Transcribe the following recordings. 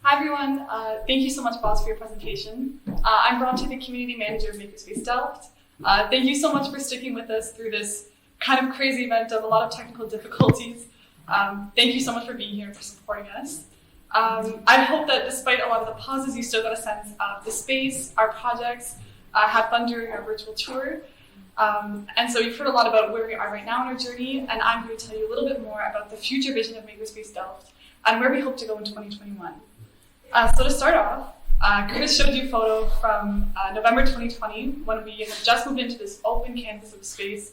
Hi everyone, thank you so much, Boss, for your presentation. I'm Brontë, the Community Manager of Makerspace Delft. Thank you so much for sticking with us through this kind of crazy event of a lot of technical difficulties. Thank you so much for being here and for supporting us. I hope that despite a lot of the pauses, you still got a sense of the space, our projects, had fun during our virtual tour. And so you've heard a lot about where we are right now in our journey, and I'm going to tell you a little bit more about the future vision of Makerspace Delft and where we hope to go in 2021. So to start off, Chris showed you a photo from November 2020 when we had just moved into this open canvas of space.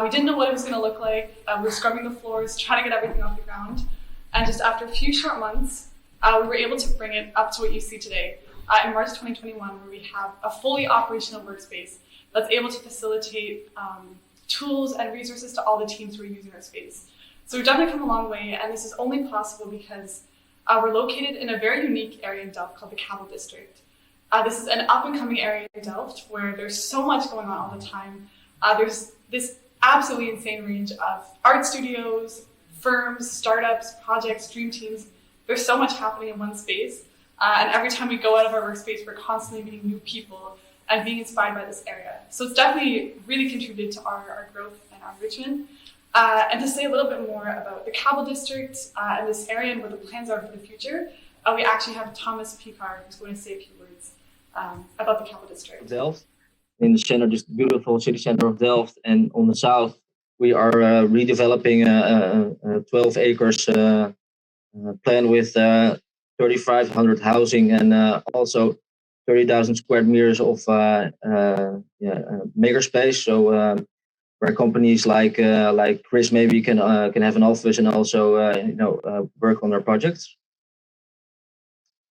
We didn't know what it was going to look like. We were scrubbing the floors, trying to get everything off the ground. And just after a few short months, we were able to bring it up to what you see today in March 2021, where we have a fully operational workspace that's able to facilitate tools and resources to all the teams who are using our space. So we've definitely come a long way, and this is only possible because we're located in a very unique area in Delft called the Kabeldistrict. This is an up-and-coming area in Delft where there's so much going on all the time. There's this absolutely insane range of art studios, firms, startups, projects, dream teams. There's so much happening in one space. And every time we go out of our workspace, we're constantly meeting new people and being inspired by this area. So it's definitely really contributed to our growth and our enrichment. And to say a little bit more about the Kabeldistrict and this area and what the plans are for the future, we actually have Thomas Piekhaar who's going to say a few words about the Kabeldistrict. Delft, in the center, this beautiful city center of Delft, and on the south, we are redeveloping a 12 acres plan with 3,500 housing and also 30,000 square meters of makerspace. So where companies like Chris maybe can have an office and also work on their projects.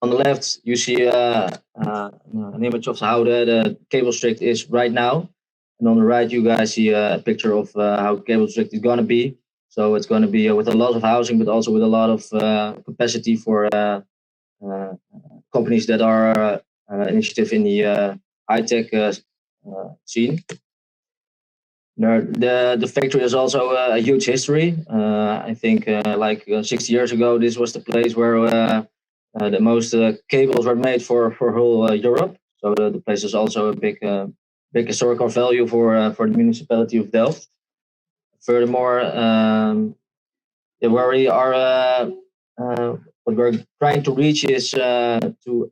On the left, you see an image of how the Kabeldistrict is right now, and on the right, you guys see a picture of how Kabeldistrict is going to be. So it's going to be with a lot of housing, but also with a lot of capacity for companies that are initiative in the high-tech scene. The factory has also a huge history. I think 60 years ago, this was the place where the most cables were made for whole Europe. So the place is also a big historical value for the municipality of Delft. Furthermore, where we are, what we're trying to reach is to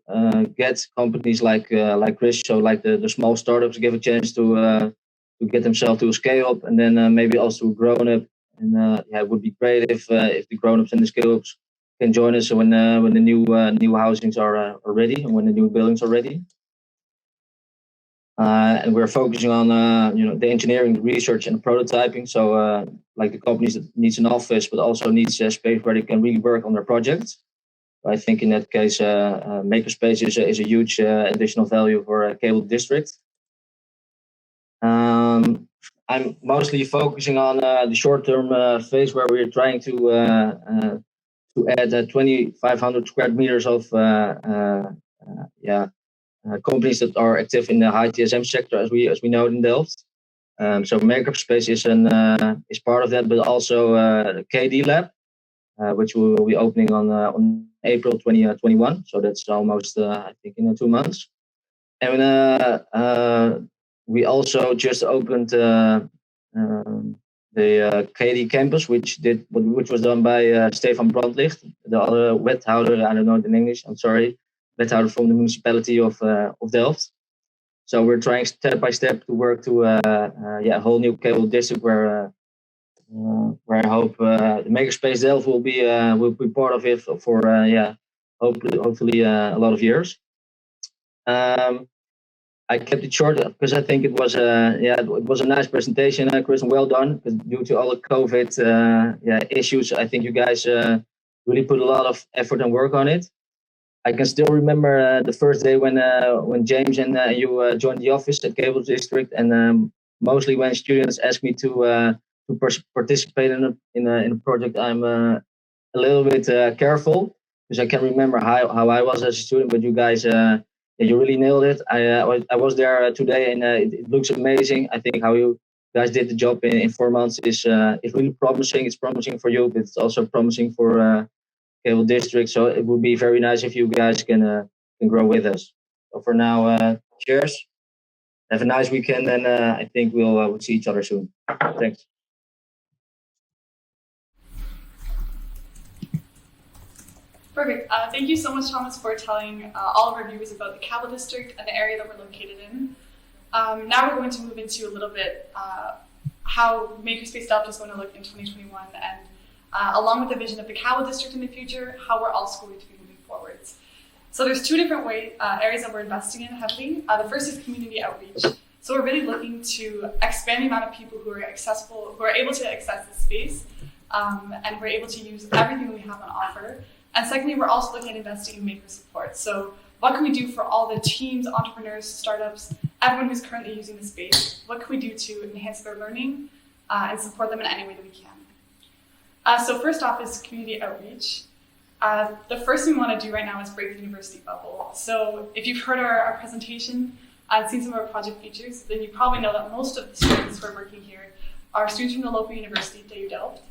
get companies like Chris, so like the small startups, give a chance to get themselves to a scale up, and then maybe also grown up. And it would be great if the grown ups and the scale ups can join us when the new housings are ready and when the new buildings are ready. And we're focusing on the engineering, the research, and the prototyping. So like the companies that needs an office, but also needs a space where they can really work on their projects. I think in that case, Makerspace is a huge additional value for Kabeldistrict. I'm mostly focusing on the short-term phase where we're trying to add 2,500 square meters of companies that are active in the high TSM sector, as we know it in Delft. So Makerspace is part of that, but also the KD Lab, which we will be opening on April 2021. So that's almost I think in 2 months. And we also just opened the KD campus, which was done by Stefan Brandlicht, the other wethouder. I don't know it in English. I'm sorry, wethouder from the municipality of Delft. So we're trying step by step to work to a whole new Kabeldistrict where I hope the Makerspace Delft will be part of it for hopefully a lot of years. I kept it short because I think it was a nice presentation, Chris, and well done. Because due to all the COVID issues, I think you guys really put a lot of effort and work on it. I can still remember the first day when James and you joined the office at Kabeldistrict, and mostly when students ask me to participate in a project, I'm a little bit careful because I can remember how I was as a student. But you guys. You really nailed it. I was there today, and it looks amazing. I think how you guys did the job in 4 months is really promising. It's promising for you, but it's also promising for Kabeldistrict. So it would be very nice if you guys can grow with us. So for now, cheers. Have a nice weekend, and I think we'll see each other soon. Thanks. Perfect. Thank you so much, Thomas, for telling all of our viewers about the Kabeldistrict and the area that we're located in. Now we're going to move into a little bit how Makerspace Delft is going to look in 2021, and along with the vision of the Kabeldistrict in the future, how we're also going to be moving forwards. So there's two different areas that we're investing in heavily. The first is community outreach. So we're really looking to expand the amount of people who are accessible, who are able to access the space, and we're able to use everything that we have on offer. And secondly, we're also looking at investing in maker support. So what can we do for all the teams, entrepreneurs, startups, everyone who's currently using the space? What can we do to enhance their learning and support them in any way that we can? So first off is community outreach. The first thing we want to do right now is break the university bubble. So if you've heard our presentation and seen some of our project features, then you probably know that most of the students who are working here are students from the local university, TU Delft.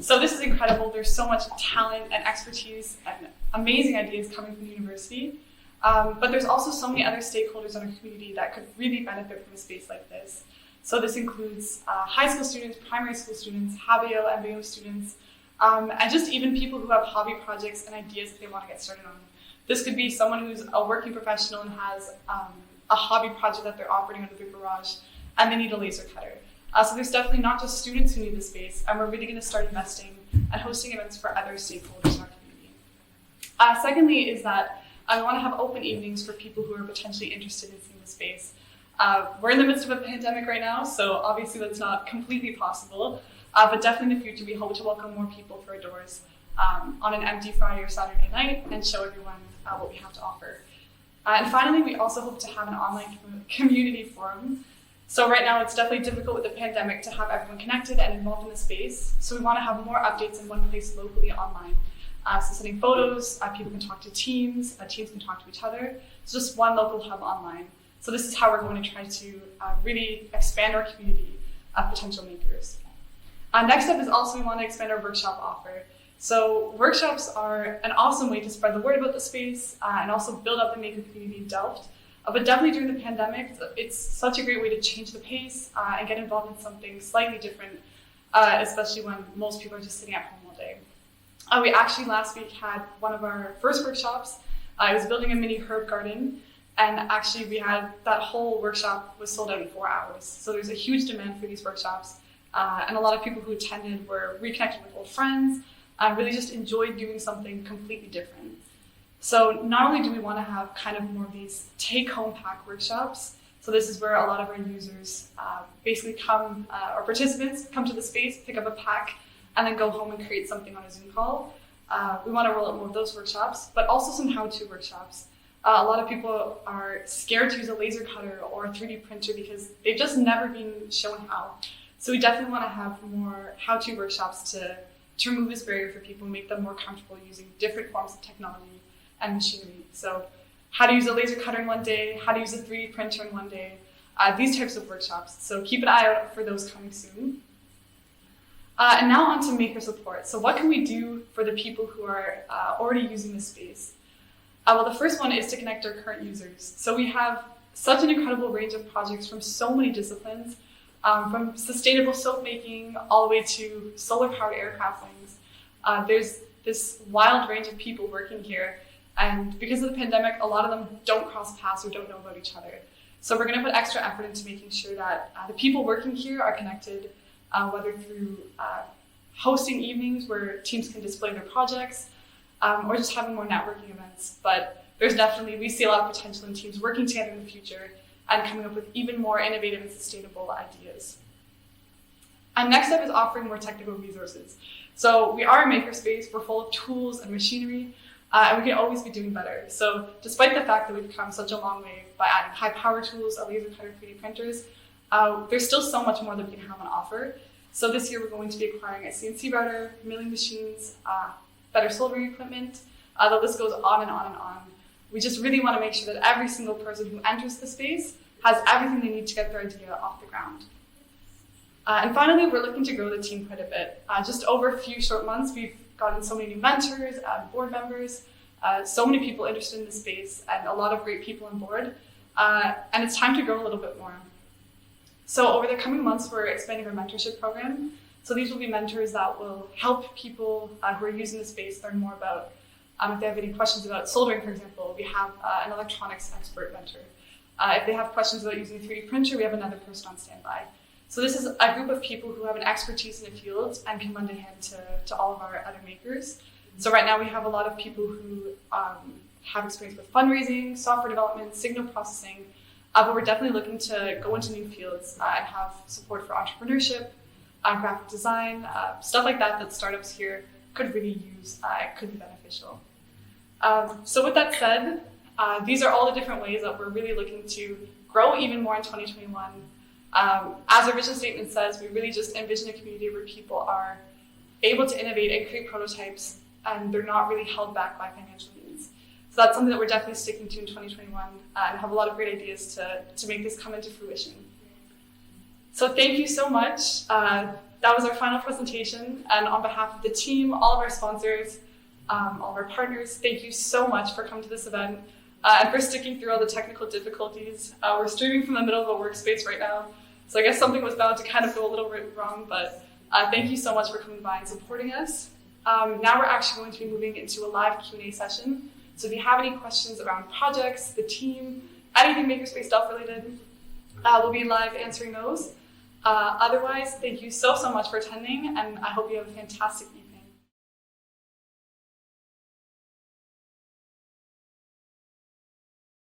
So this is incredible. There's so much talent and expertise and amazing ideas coming from the university. But there's also so many other stakeholders in our community that could really benefit from a space like this. So this includes high school students, primary school students, HBO, MBO students, and just even people who have hobby projects and ideas that they want to get started on. This could be someone who's a working professional and has a hobby project that they're operating under their garage, and they need a laser cutter. So there's definitely not just students who need this space, and we're really going to start investing and hosting events for other stakeholders in our community. Secondly is that I want to have open evenings for people who are potentially interested in seeing the space. We're in the midst of a pandemic right now, so obviously that's not completely possible, but definitely in the future we hope to welcome more people through our doors on an empty Friday or Saturday night and show everyone what we have to offer. And finally, we also hope to have an online community forum. So right now it's definitely difficult with the pandemic to have everyone connected and involved in the space, so we want to have more updates in one place locally online. So sending photos, people can talk to teams, teams can talk to each other. It's just one local hub online. So this is how we're going to try to really expand our community of potential makers. Next up is also we want to expand our workshop offer. So workshops are an awesome way to spread the word about the space and also build up the maker community in Delft. But definitely during the pandemic, it's such a great way to change the pace and get involved in something slightly different, especially when most people are just sitting at home all day. We actually last week had one of our first workshops. I was building a mini herb garden, and actually we had that whole workshop was sold out in 4 hours. So there's a huge demand for these workshops, and a lot of people who attended were reconnected with old friends and really just enjoyed doing something completely different. So not only do we want to have kind of more of these take-home pack workshops, so this is where a lot of our users basically come, or participants come to the space, pick up a pack, and then go home and create something on a Zoom call. We want to roll out more of those workshops, but also some how-to workshops. A lot of people are scared to use a laser cutter or a 3D printer because they've just never been shown how. So we definitely want to have more how-to workshops to remove this barrier for people and make them more comfortable using different forms of technology and machinery. So how to use a laser cutter in one day, how to use a 3D printer in one day, these types of workshops. So keep an eye out for those coming soon. And now on to maker support. So what can we do for the people who are already using this space? Well, the first one is to connect our current users. So we have such an incredible range of projects from so many disciplines, from sustainable soap making all the way to solar-powered aircraft wings. There's this wild range of people working here. And because of the pandemic, a lot of them don't cross paths or don't know about each other. So we're going to put extra effort into making sure that the people working here are connected, whether through hosting evenings where teams can display their projects, or just having more networking events. But there's definitely, we see a lot of potential in teams working together in the future and coming up with even more innovative and sustainable ideas. And next up is offering more technical resources. So we are a makerspace, we're full of tools and machinery, and we can always be doing better. So despite the fact that we've come such a long way by adding high power tools, a laser cutter, 3D printers, there's still so much more that we can have on offer. So this year we're going to be acquiring a CNC router, milling machines, better soldering equipment. The list goes on and on and on. We just really want to make sure that every single person who enters the space has everything they need to get their idea off the ground. And finally, we're looking to grow the team quite a bit. Just over a few short months, we've gotten so many new mentors, board members, so many people interested in the space, and a lot of great people on board. And it's time to grow a little bit more. So over the coming months, we're expanding our mentorship program. So these will be mentors that will help people who are using the space learn more about, if they have any questions about soldering, for example, we have an electronics expert mentor. If they have questions about using a 3D printer, we have another person on standby. So this is a group of people who have an expertise in the field and can lend a hand to all of our other makers. So right now we have a lot of people who have experience with fundraising, software development, signal processing, but we're definitely looking to go into new fields and have support for entrepreneurship, graphic design, stuff like that that startups here could really use, could be beneficial. So with that said, these are all the different ways that we're really looking to grow even more in 2021. As our vision statement says, we really just envision a community where people are able to innovate and create prototypes, and they're not really held back by financial means. So that's something that we're definitely sticking to in 2021, and have a lot of great ideas to make this come into fruition. So thank you so much. That was our final presentation, and on behalf of the team, all of our sponsors, all of our partners, thank you so much for coming to this event and for sticking through all the technical difficulties. We're streaming from the middle of a workspace right now, so I guess something was bound to kind of go a little bit wrong, but thank you so much for coming by and supporting us. Now we're actually going to be moving into a live Q&A session. So if you have any questions around projects, the team, anything Makerspace Delft related, we'll be live answering those. Otherwise, thank you so much for attending, and I hope you have a fantastic evening.